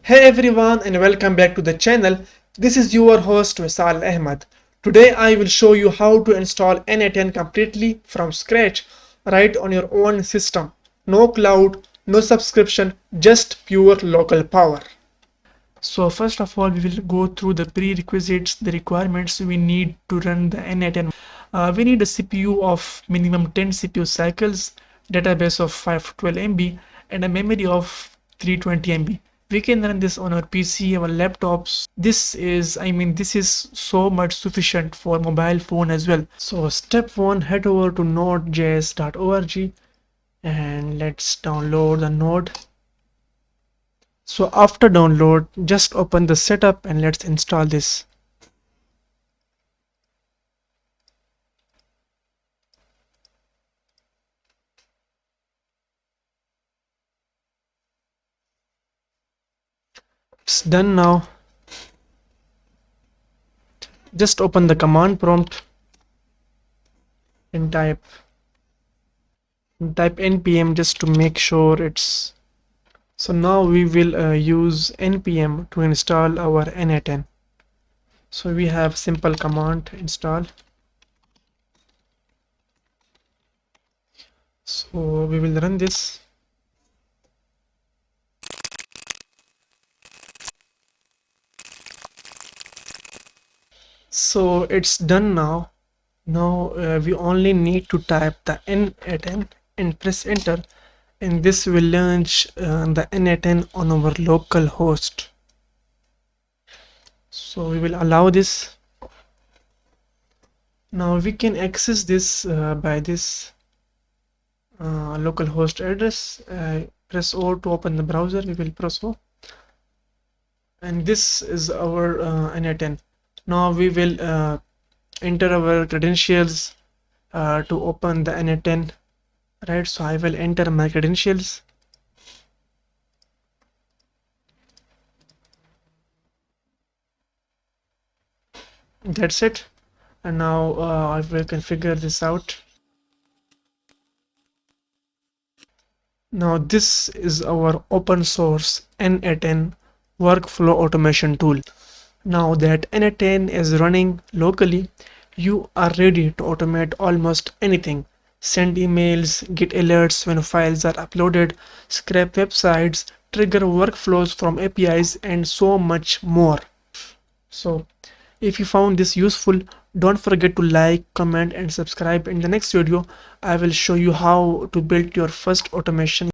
Hey everyone and welcome back to the channel. This is your host Wisal Ahmad. Today I will show you how to install n8n completely from scratch right on your own system. No cloud, no subscription, just pure local power. So first of all we will go through the prerequisites, the requirements we need to run the n8n. We need a CPU of minimum 10 CPU cycles, database of 512 MB and a memory of 320 MB. We can run this on our PC, our laptops. This is so much sufficient for mobile phone as well. So step 1, head over to node.js.org and let's download the node. So after download, just open the setup and let's install this. It's done now. Just open the command prompt and type npm just to make sure it's. So now we will use npm to install our n8n. So we have simple command install. So we will run this. So it's done now. Now we only need to type the n8n and press enter, and this will launch the n8n on our local host. So we will allow this. Now we can access this by this localhost address. Press O to open the browser. We will press O, and this is our n8n. Now we will enter our credentials to open the n8n. Right, so I will enter my credentials. That's it. And now I will configure this out. Now this is our open source n8n workflow automation tool. Now that n8n is running locally, you are ready to automate almost anything. Send emails, get alerts when files are uploaded, scrape websites, trigger workflows from APIs, and so much more. So if you found this useful, don't forget to like, comment and subscribe. In the next video I will show you how to build your first automation